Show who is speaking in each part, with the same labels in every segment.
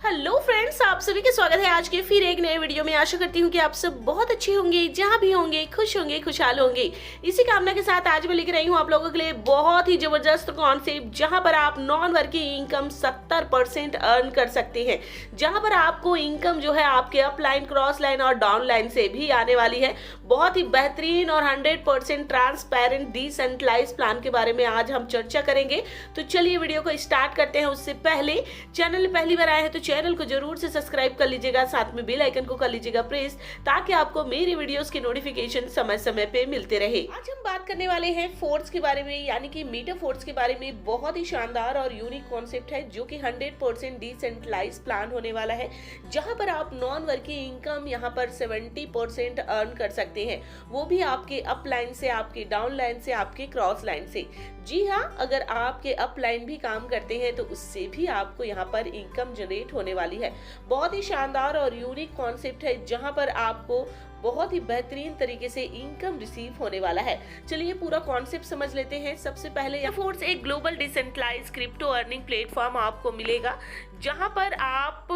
Speaker 1: Hello friends, आप सभी का स्वागत है आज के फिर एक नए वीडियो में। आशा करती हूँ कि आप सब बहुत अच्छे होंगे, जहाँ भी होंगे खुश होंगे, खुशहाल होंगे। इसी कामना के साथ आज मैं लेकर आई हूँ आप लोगों के लिए बहुत ही जबरदस्त कॉन्सेप्ट, जहाँ पर आप नॉन वर्किंग इनकम 70% अर्न कर सकते हैं। जहाँ पर आपको इनकम जो है आपके अप लाइन, क्रॉस लाइन और डाउन लाइन से भी आने वाली है। बहुत ही बेहतरीन और 100% ट्रांसपेरेंट डिसेंट्रलाइज प्लान के बारे में आज हम चर्चा करेंगे। तो चलिए वीडियो को स्टार्ट करते हैं। उससे पहले चैनल पहली बार आए हैं तो चैनल को जरूर से सब्सक्राइब कर लीजिएगा, साथ में बेल आइकन को कर लीजिएगा प्रेस, ताकि आपको मेरी वीडियोस के नोटिफिकेशन समय समय पे मिलते रहे। आज हम बात करने वाले हैं फोर्स के बारे में, यानी कि मेटाफोर्स के बारे में। बहुत ही शानदार और यूनिक कॉन्सेप्ट है जो कि 100% डिसेंट्रलाइज प्लान होने वाला है, जहां पर आप नॉन वर्किंग इनकम यहां पर 70% अर्न कर सकते हैं, वो भी आपके अप लाइन से, आपके डाउन लाइन से, आपके क्रॉस लाइन से। जी हाँ, अगर आपके अप लाइन भी काम करते हैं तो उससे भी आपको यहाँ पर इनकम जनरेट होने वाली है। बहुत ही शानदार और यूनिक कॉन्सेप्ट है, जहाँ पर आपको बहुत ही बेहतरीन तरीके से इनकम रिसीव होने वाला है। चलिए पूरा कॉन्सेप्ट समझ लेते हैं। सबसे पहले फोर्स एक global decentralise crypto earning platform आपको मिलेगा, जहां पर आप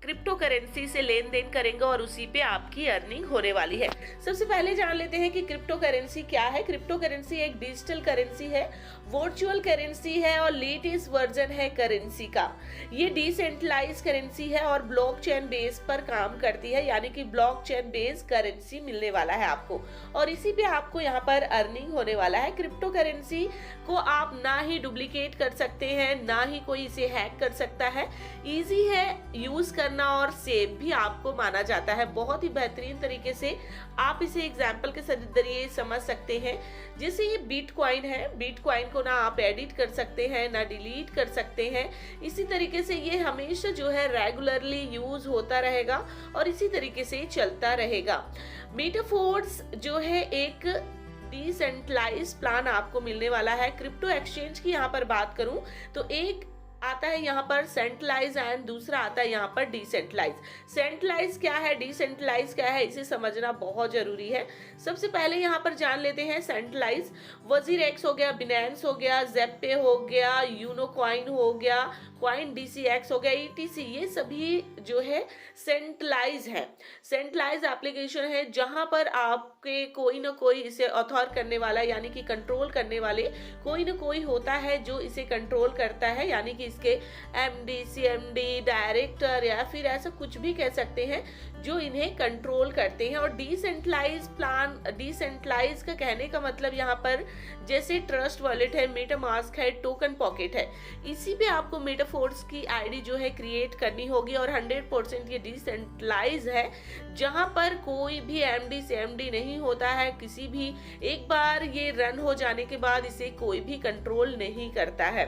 Speaker 1: क्रिप्टो करेंसी से लेन देन करेंगे और उसी पे आपकी अर्निंग होने वाली है। सबसे पहले जान लेते हैं कि क्रिप्टो करेंसी क्या है। क्रिप्टो करेंसी एक डिजिटल करेंसी है, वर्चुअल करेंसी है और लेटेस्ट वर्जन है करेंसी का। ये डिसेंट्रलाइज करेंसी है और ब्लॉकचेन बेस पर काम करती है, यानी कि ब्लॉकचेन बेस करेंसी मिलने वाला है आपको, और इसी पे आपको यहाँ पर अर्निंग होने वाला है। क्रिप्टो करेंसी को आप ना ही डुप्लीकेट कर सकते हैं, ना ही कोई इसे हैक कर सकता है। इजी है यूज करना और सेव भी आपको माना जाता है। बहुत ही बेहतरीन तरीके से आप इसे एग्जाम्पल के जरिए समझ सकते हैं। जैसे ये बिटकॉइन है, बिटकॉइन को ना आप एडिट कर सकते हैं, ना डिलीट कर सकते हैं। इसी तरीके से ये हमेशा जो है रेगुलरली यूज होता रहेगा और इसी तरीके से चलता रहेगा। मेटाफोर्स जो है एक डिसेंट्रलाइज प्लान आपको मिलने वाला है। क्रिप्टो एक्सचेंज की यहाँ पर बात करूं तो एक आता है यहाँ पर सेंट्रलाइज एंड दूसरा आता है यहाँ पर डिसेंट्रलाइज। सेंट्रलाइज क्या है, डिसेंट्रलाइज क्या है, इसे समझना बहुत जरूरी है। सबसे पहले यहाँ पर जान लेते हैं सेंट्रलाइज। वजीर एक्स हो गया, बिनेंस हो गया, ज़ेप्पे हो गया, यूनो कॉइन हो गया, कॉइन DCX हो गया, ETC, ये सभी जो है सेंट्रलाइज है। सेंट्रलाइज एप्लीकेशन है जहां पर आपके कोई ना कोई इसे ऑथर करने वाला, यानी कि कंट्रोल करने वाले कोई ना कोई होता है जो इसे कंट्रोल करता है, यानी कि इसके MD, CMD, डायरेक्टर या फिर ऐसा कुछ भी कह सकते हैं, जो इन्हें कंट्रोल करते हैं। और डिसेंट्रलाइज प्लान, डिसेंट्रलाइज का कहने का मतलब यहाँ पर जैसे ट्रस्ट वॉलेट है, मेटामास्क है, टोकन पॉकेट है, इसी पे आपको मेटाफोर्स की आईडी जो है क्रिएट करनी होगी। और 100% ये डिसेंट्रलाइज है, जहां पर कोई भी MD से MD नहीं होता है किसी भी। एक बार ये रन हो जाने के बाद इसे कोई भी कंट्रोल नहीं करता है।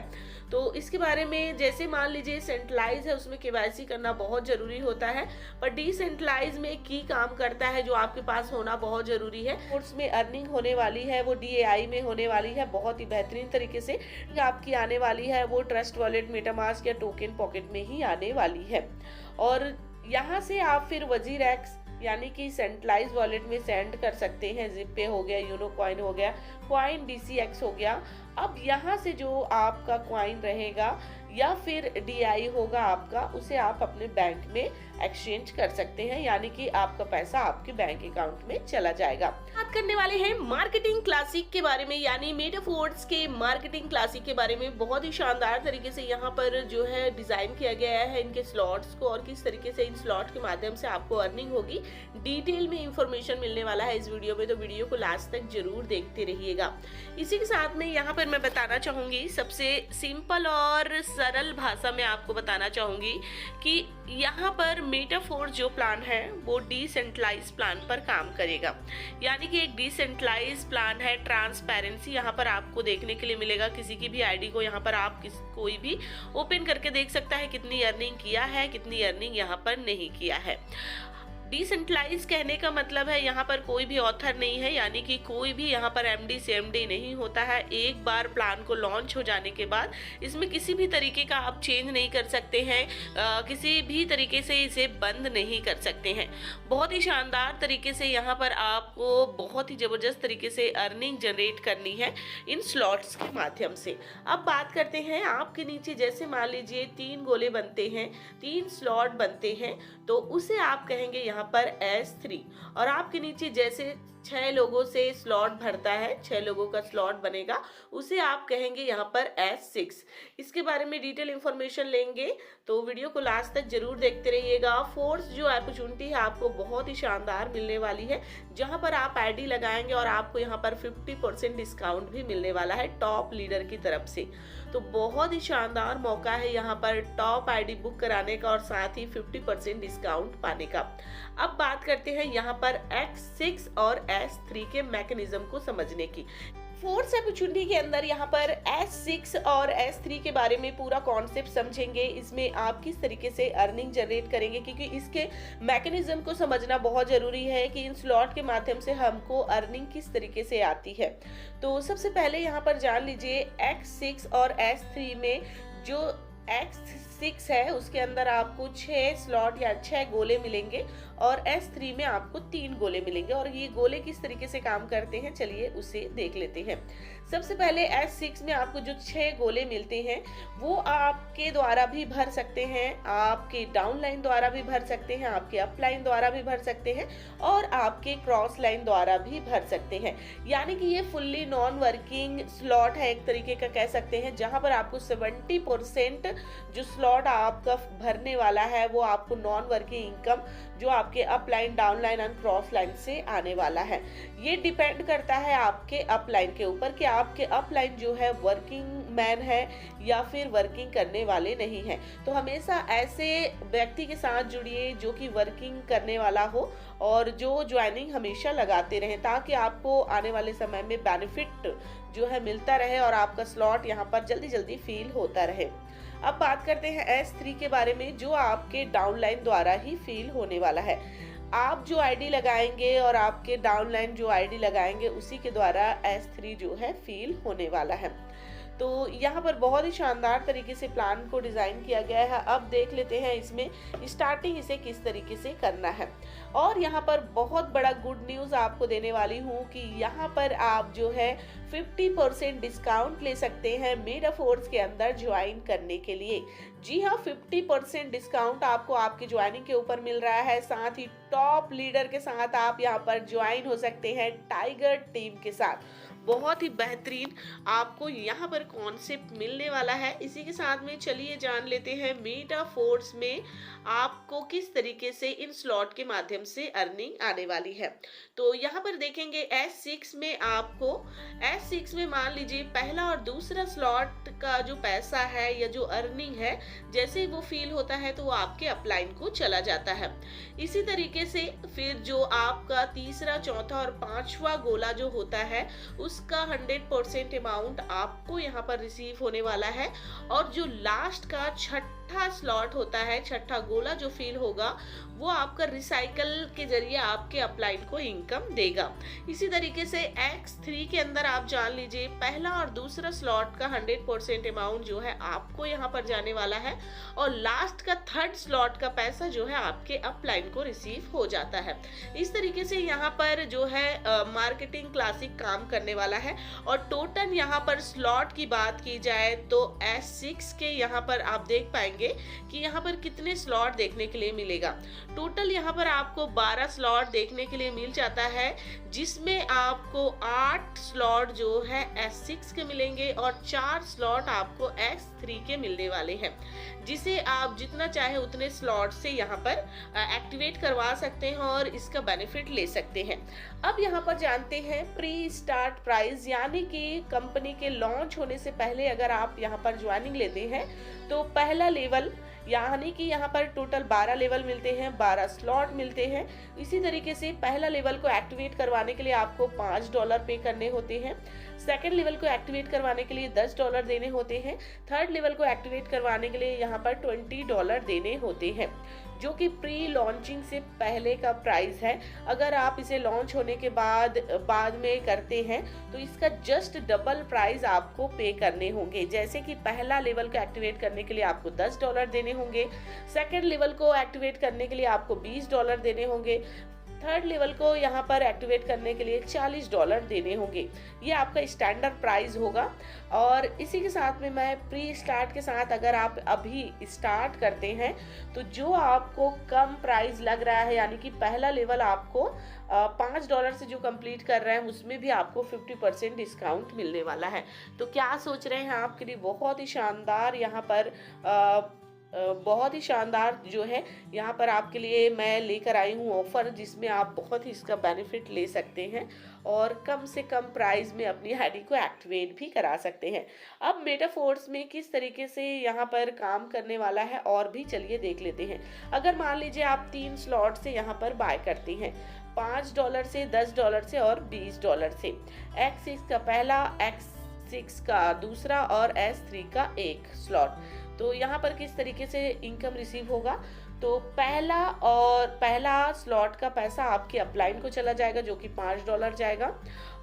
Speaker 1: तो इसके बारे में, जैसे मान लीजिए सेंट्रलाइज है, उसमें KYC करना बहुत जरूरी होता है, पर डिसेंट्रलाइज में की काम करता है जो आपके पास होना बहुत जरूरी है। उसमें अर्निंग होने वाली है वो DAI में होने वाली है, बहुत ही बेहतरीन तरीके से आपकी आने वाली है। वो ट्रस्ट वॉलेट, मेटामास्क या टोकन पॉकेट में ही आने वाली है। और यहाँ से आप फिर वजीर एक्स यानी कि सेंट्रलाइज वॉलेट में सेंड कर सकते हैं। ज़ेप्पे हो गया, यूनो कॉइन हो गया, कॉइन DCX हो गया। अब यहाँ से जो आपका कॉइन रहेगा या फिर DI होगा आपका, उसे आप अपने बैंक में एक्सचेंज कर सकते हैं, यानी कि आपका पैसा आपके बैंक अकाउंट में चला जाएगा। बात करने वाले हैं मार्केटिंग क्लासिक के बारे में, यानी मेटाफोर्स के मार्केटिंग क्लासिक के बारे में। बहुत ही शानदार तरीके से यहाँ पर जो है डिजाइन किया गया है इनके स्लॉट्स को, और किस तरीके से इन स्लॉट के माध्यम से आपको अर्निंग होगी, डिटेल में इंफॉर्मेशन मिलने वाला है इस वीडियो में। तो वीडियो को लास्ट तक जरूर देखते रहिएगा। इसी के साथ में यहाँ पर मैं बताना चाहूंगी, सबसे सिंपल और सरल भाषा में आपको बताना चाहूंगी कि यहाँ पर मेटाफोर्स जो प्लान है वो डिसेंट्रलाइज प्लान पर काम करेगा, यानी कि एक डिसेंट्रलाइज प्लान है। ट्रांसपेरेंसी यहाँ पर आपको देखने के लिए मिलेगा। किसी की भी आईडी को यहाँ पर आप कोई भी ओपन करके देख सकता है कितनी अर्निंग किया है, कितनी अर्निंग यहाँ पर नहीं किया है। डिसेंट्रलाइज कहने का मतलब है यहाँ पर कोई भी ऑथर नहीं है, यानी कि कोई भी यहाँ पर एमडी सीएमडी नहीं होता है। एक बार प्लान को लॉन्च हो जाने के बाद इसमें किसी भी तरीके का आप चेंज नहीं कर सकते हैं, किसी भी तरीके से इसे बंद नहीं कर सकते हैं। बहुत ही शानदार तरीके से यहाँ पर आपको बहुत ही ज़बरदस्त तरीके से अर्निंग जनरेट करनी है इन स्लॉट्स के माध्यम से। अब बात करते हैं आपके नीचे जैसे मान लीजिए 3 गोले बनते हैं, 3 स्लॉट बनते हैं, तो उसे आप कहेंगे यहाँ पर S3। और आपके नीचे जैसे 6 लोगों से स्लॉट भरता है, 6 लोगों का स्लॉट बनेगा, उसे आप कहेंगे यहाँ पर S6। इसके बारे में डिटेल इंफॉर्मेशन लेंगे तो वीडियो को लास्ट तक जरूर देखते रहिएगा। फोर्स जो अपॉर्चुनिटी है आपको बहुत ही शानदार मिलने वाली है, जहां पर आप आईडी लगाएंगे और आपको यहाँ पर 50% डिस्काउंट भी मिलने वाला है टॉप लीडर की तरफ से। तो बहुत ही शानदार मौका है यहाँ पर टॉप आईडी बुक कराने का और साथ ही 50% डिस्काउंट पाने का। अब बात करते हैं यहाँ पर X6 और S3 के मैकेनिज्म को समझने की। फोर्स अपॉर्चुनिटी के अंदर यहाँ पर S6 और S3 के बारे में पूरा कॉन्सेप्ट समझेंगे। इसमें आप किस तरीके से अर्निंग जनरेट करेंगे, क्योंकि इसके मैकेनिज्म को समझना बहुत जरूरी है कि इन स्लॉट के माध्यम से हमको अर्निंग किस तरीके से आती है। तो सबसे पहले यहाँ पर जान लीजिए X6 और S3 में जो X6 है उसके अंदर आपको 6 स्लॉट या 6 गोले मिलेंगे और S3 में आपको 3 गोले मिलेंगे। और ये गोले किस तरीके से काम करते हैं चलिए उसे देख लेते हैं। सबसे पहले S6 में आपको जो 6 गोले मिलते हैं वो आपके द्वारा भी भर सकते हैं, आपके डाउन लाइन द्वारा भी भर सकते हैं, आपके अप लाइन द्वारा भी भर सकते हैं और आपके क्रॉस लाइन द्वारा भी भर सकते हैं। यानी कि ये फुल्ली नॉन वर्किंग स्लॉट है एक तरीके का कह सकते हैं, जहां पर आपको 70% जो स्लॉट आपका भरने वाला है वो आपको नॉन वर्किंग इनकम जो आपके up line, down line and cross line से आने वाला है। ये डिपेंड करता है आपके अप लाइन के ऊपर कि आपके अप लाइन जो है वर्किंग मैन है या फिर वर्किंग करने वाले नहीं है। तो हमेशा ऐसे व्यक्ति के साथ जुड़िए जो कि वर्किंग करने वाला हो और जो ज्वाइनिंग हमेशा लगाते रहें, ताकि आपको आने वाले समय में बेनिफिट जो है मिलता रहे और आपका स्लॉट यहाँ पर जल्दी जल्दी फिल होता रहे। अब बात करते हैं S3 के बारे में, जो आपके डाउनलाइन द्वारा ही फिल होने वाला है। आप जो आईडी लगाएंगे और आपके डाउनलाइन जो आईडी लगाएंगे उसी के द्वारा S3 जो है फिल होने वाला है। तो यहाँ पर बहुत ही शानदार तरीके से प्लान को डिज़ाइन किया गया है। अब देख लेते हैं इसमें स्टार्टिंग इसे किस तरीके से करना है। और यहाँ पर बहुत बड़ा गुड न्यूज़ आपको देने वाली हूँ कि यहाँ पर आप जो है 50% डिस्काउंट ले सकते हैं मेटाफोर्स के अंदर ज्वाइन करने के लिए। जी हाँ, 50% डिस्काउंट आपको आपकी ज्वाइनिंग के ऊपर मिल रहा है। साथ ही टॉप लीडर के साथ आप यहाँ पर ज्वाइन हो सकते हैं टाइगर टीम के साथ। बहुत ही बेहतरीन आपको यहाँ पर कॉन्सेप्ट मिलने वाला है। इसी के साथ में चलिए जान लेते हैं मेटाफोर्स में आपको किस तरीके से इन स्लॉट के माध्यम से अर्निंग आने वाली है। तो यहाँ पर देखेंगे S6 में आपको S6 में मान लीजिए पहला और दूसरा स्लॉट का जो पैसा है या जो अर्निंग है जैसे ही वो फील होता है तो वो आपके अपलाइन को चला जाता है। इसी तरीके से फिर जो आपका तीसरा, चौथा और पांचवा गोला जो होता है उसका 100% अमाउंट आपको यहाँ पर रिसीव होने वाला है। और जो लास्ट का छठा स्लॉट होता है, छठा गोला जो फील होगा वो आपका रिसाइकल के जरिए आपके अपलाइन को इनकम देगा। इसी तरीके से X3 के अंदर आप जान लीजिए पहला और दूसरा स्लॉट का 100% अमाउंट जो है आपको यहाँ पर जाने वाला है और लास्ट का थर्ड स्लॉट का पैसा जो है आपके अपलाइन को रिसीव हो जाता है। इस तरीके से यहाँ पर जो है मार्केटिंग क्लासिक काम करने वाला है। और टोटल यहाँ पर स्लॉट की बात की जाए तो S6 के यहाँ पर आप देख पाएंगे कि यहाँ पर कितने स्लॉट देखने के लिए मिलेगा। टोटल यहाँ पर आपको 12 स्लॉट देखने के लिए मिल जाता है, जिसमें आपको 8 स्लॉट जो है S6 के मिलेंगे और 4 स्लॉट आपको S3 के मिलने वाले हैं, जिसे आप जितना चाहे उतने स्लॉट से यहाँ पर एक्टिवेट करवा सकते हैं और इसका बेनिफिट ले सकते हैं। अब यहाँ पर जानते हैं प्री स्टार्ट प्राइस, यानी कि कंपनी के लॉन्च होने से पहले अगर आप यहाँ पर ज्वाइनिंग लेते हैं तो पहला लेवल, यानी कि यहाँ पर टोटल 12 लेवल मिलते हैं, 12 स्लॉट मिलते हैं। इसी तरीके से पहला लेवल को एक्टिवेट करवाने के लिए आपको $5 पे करने होते हैं, सेकेंड लेवल को एक्टिवेट करवाने के लिए $10 देने होते हैं, थर्ड लेवल को एक्टिवेट करवाने के लिए यहाँ पर $20 देने होते हैं। जो कि प्री लॉन्चिंग से पहले का प्राइस है। अगर आप इसे लॉन्च होने के बाद में करते हैं तो इसका जस्ट डबल प्राइस आपको पे करने होंगे। जैसे कि पहला लेवल को एक्टिवेट करने के लिए आपको $10 देने होंगे, सेकेंड लेवल को एक्टिवेट करने के लिए आपको $20 देने होंगे, थर्ड लेवल को यहाँ पर एक्टिवेट करने के लिए $40 देने होंगे। ये आपका स्टैंडर्ड प्राइस होगा। और इसी के साथ में मैं प्री स्टार्ट के साथ अगर आप अभी स्टार्ट करते हैं तो जो आपको कम प्राइस लग रहा है, यानी कि पहला लेवल आपको $5 से जो कंप्लीट कर रहे हैं उसमें भी आपको 50% डिस्काउंट मिलने वाला है। तो क्या सोच रहे हैं, आपके लिए बहुत ही शानदार यहाँ पर बहुत ही शानदार जो है यहाँ पर आपके लिए मैं लेकर आई हूँ ऑफर, जिसमें आप बहुत ही इसका बेनिफिट ले सकते हैं और कम से कम प्राइस में अपनी आईडी को एक्टिवेट भी करा सकते हैं। अब मेटाफोर्स में किस तरीके से यहाँ पर काम करने वाला है और भी चलिए देख लेते हैं। अगर मान लीजिए आप 3 स्लॉट से यहाँ पर बाय करते हैं, $5 से, $10 से और $20 से, X6 का पहला, X6 का दूसरा और S3 का एक स्लॉट। तो यहाँ पर किस तरीके से इनकम रिसीव होगा, तो पहला स्लॉट का पैसा आपके अपलाइन को चला जाएगा जो कि $5 जाएगा,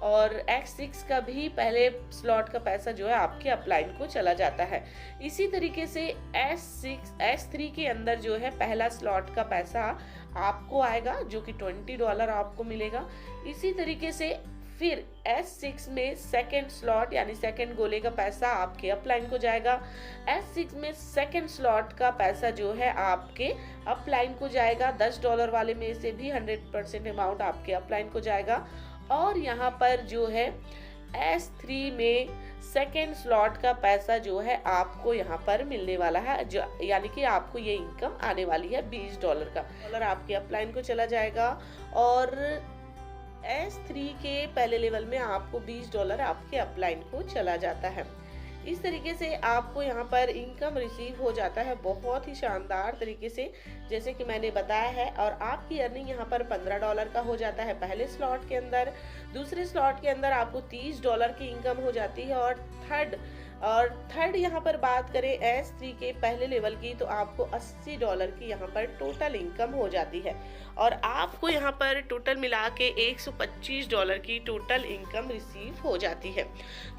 Speaker 1: और X6 का भी पहले स्लॉट का पैसा जो है आपके अपलाइन को चला जाता है। इसी तरीके से S3 के अंदर जो है पहला स्लॉट का पैसा आपको आएगा जो कि $20 आपको मिलेगा। इसी तरीके से फिर S6 में सेकेंड स्लॉट यानी सेकेंड गोले का पैसा आपके अपलाइन को जाएगा। S6 में सेकेंड स्लॉट का पैसा जो है आपके अपलाइन को जाएगा। $10 वाले में से भी 100% अमाउंट आपके अपलाइन को जाएगा। और यहाँ पर जो है S3 में सेकेंड स्लॉट का पैसा जो है आपको यहाँ पर मिलने वाला है, जो यानी कि आपको ये इनकम आने वाली है $20 का। डॉलर आपके अपलाइन को चला जाएगा और S3 के पहले लेवल में आपको $20 आपके अपलाइन को चला जाता है। इस तरीके से आपको यहाँ पर इनकम रिसीव हो जाता है बहुत ही शानदार तरीके से, जैसे कि मैंने बताया है। और आपकी अर्निंग यहाँ पर $15 का हो जाता है पहले स्लॉट के अंदर, दूसरे स्लॉट के अंदर आपको $30 की इनकम हो जाती है, और थर्ड यहाँ पर बात करें S3 के पहले लेवल की तो आपको $80 की यहाँ पर टोटल इनकम हो जाती है, और आपको यहाँ पर टोटल मिला के $125 की टोटल इनकम रिसीव हो जाती है।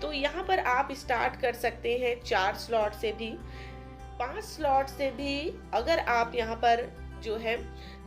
Speaker 1: तो यहाँ पर आप स्टार्ट कर सकते हैं 4 स्लॉट से भी, 5 स्लॉट से भी। अगर आप यहाँ पर जो है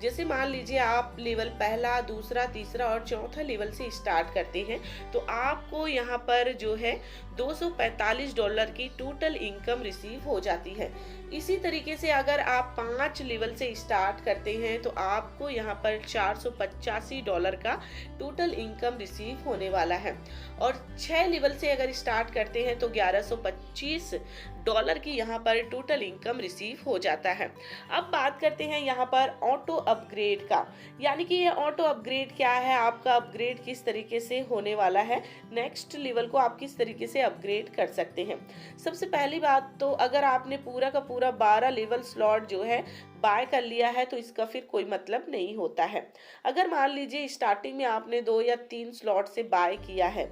Speaker 1: जैसे मान लीजिए आप लेवल पहला, दूसरा, तीसरा और चौथा लेवल से स्टार्ट करते हैं तो आपको यहाँ पर जो है $245 की टोटल इनकम रिसीव हो जाती है। इसी तरीके से अगर आप 5 लेवल से स्टार्ट करते हैं तो आपको यहाँ पर $485 का टोटल इनकम रिसीव होने वाला है, और 6 लेवल से अगर स्टार्ट करते हैं तो $1125 की यहाँ पर टोटल इनकम रिसीव हो जाता है। अब बात करते हैं यहाँ पर ऑटो अपग्रेड का, यानी कि ये ऑटो अपग्रेड क्या है, आपका अपग्रेड किस तरीके से होने वाला है, नेक्स्ट लेवल को आप किस तरीके से अपग्रेड कर सकते हैं। सबसे पहली बात तो अगर आपने पूरा का पूरा 12 लेवल स्लॉट जो है बाय कर लिया है तो इसका फिर कोई मतलब नहीं होता है। अगर मान लीजिए स्टार्टिंग में आपने 2 या 3 स्लॉट से बाय किया है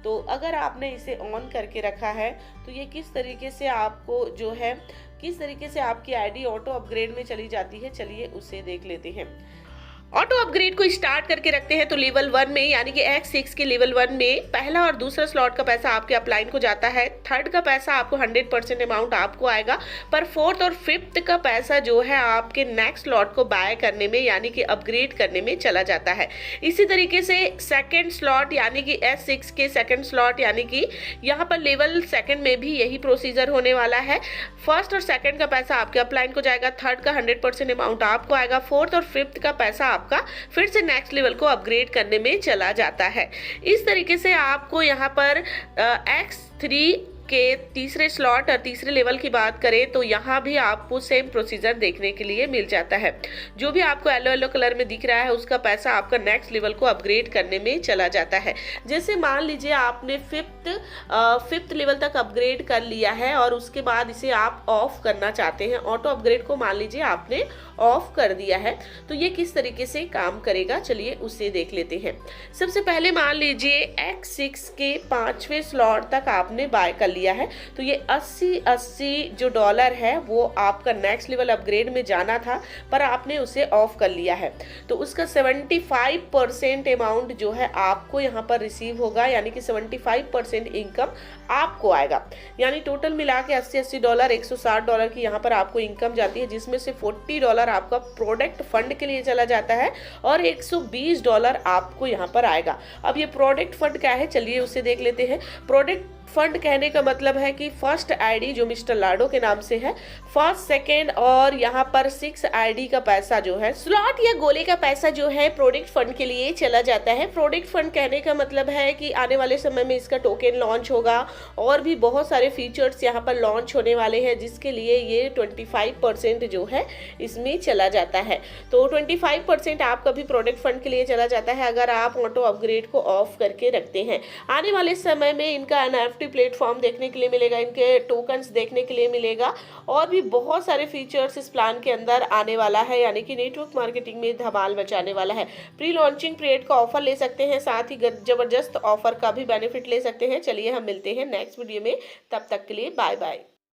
Speaker 1: तो अगर आपने इसे ऑन करके रखा है तो ये किस तरीके से आपको जो है किस तरीके से आपकी आईडी ऑटो अपग्रेड में चली जाती है, चलिए उसे देख लेते हैं। ऑटो अपग्रेड को स्टार्ट करके रखते हैं तो लेवल 1 में यानी कि X6 के लेवल 1 में पहला और दूसरा स्लॉट का पैसा आपके अपलाइन को जाता है, थर्ड का पैसा आपको 100% अमाउंट आपको आएगा, पर फोर्थ और फिफ्थ का पैसा जो है आपके नेक्स्ट स्लॉट को बाय करने में यानी कि अपग्रेड करने में चला जाता है। इसी तरीके से सेकेंड स्लॉट यानी कि S6 के सेकेंड स्लॉट यानी कि यहाँ पर लेवल सेकेंड में भी यही प्रोसीजर होने वाला है। फर्स्ट और सेकेंड का पैसा आपके अपलाइन को जाएगा, थर्ड का 100% अमाउंट आपको आएगा, फोर्थ और फिफ्थ का पैसा आपका फिर से नेक्स्ट लेवल को अपग्रेड करने में चला जाता है। इस तरीके से आपको यहाँ पर X3 के तीसरे स्लॉट और तीसरे लेवल की बात करें तो यहाँ भी आपको सेम प्रोसीजर देखने के लिए मिल जाता है। जो भी आपको येलो कलर में दिख रहा है उसका पैसा आपका नेक्स्ट लेवल को अपग्रेड करने में चला जाता है। जैसे मान लीजिए आपने फिफ्थ लेवल तक अपग्रेड कर लिया है और उसके बाद इसे आप ऑफ करना चाहते हैं, ऑटो अपग्रेड को मान लीजिए आपने ऑफ कर दिया है, तो ये किस तरीके से काम करेगा चलिए उसे देख लेते हैं। सबसे पहले मान लीजिए X6 के 5वें स्लॉट तक आपने बाय कर लिया है। तो ये 80 जो डॉलर है वो आपका नेक्स्ट लेवल अपग्रेड में जाना था, पर आपने उसे ऑफ कर लिया है। तो उसका 75% अमाउंट जो है आपको यहाँ पर रिसीव होगा, यानी कि 75% इनकम आपको आएगा। यानी टोटल मिला के 80 डॉलर, 160 डॉलर की यहाँ पर आपको इनकम जाती है, जिसमें से 40 डॉलर आपका प्रोडक्ट फंड के लिए चला जाता है और 120 डॉलर आपको यहाँ पर आएगा। अब ये प्रोडक्ट फंड क्या है, चलिए उसे देख लेते हैं। प्रोडक्ट फंड कहने का मतलब है कि फर्स्ट आईडी जो मिस्टर लाडो के नाम से है, फर्स्ट, सेकेंड और यहाँ पर 6 आईडी का पैसा जो है, स्लॉट या गोले का पैसा जो है प्रोडक्ट फंड के लिए चला जाता है। प्रोडक्ट फंड कहने का मतलब है कि आने वाले समय में इसका टोकन लॉन्च होगा और भी बहुत सारे फीचर्स यहाँ पर लॉन्च होने वाले हैं, जिसके लिए ये 25% जो है इसमें चला जाता है। तो 25% आपका भी प्रोडक्ट फंड के लिए चला जाता है अगर आप ऑटो अपग्रेड को ऑफ करके रखते हैं। आने वाले समय में इनका NFT प्लेटफॉर्म देखने के लिए मिलेगा, इनके टोकन्स देखने के लिए मिलेगा और भी बहुत सारे फीचर्स इस प्लान के अंदर आने वाला है, यानी कि नेटवर्क मार्केटिंग में धमाल मचाने वाला है। प्री लॉन्चिंग पीरियड का ऑफर ले सकते हैं, साथ ही जबरदस्त ऑफर का भी बेनिफिट ले सकते हैं। चलिए हम मिलते हैं नेक्स्ट वीडियो में, तब तक के लिए बाय बाय।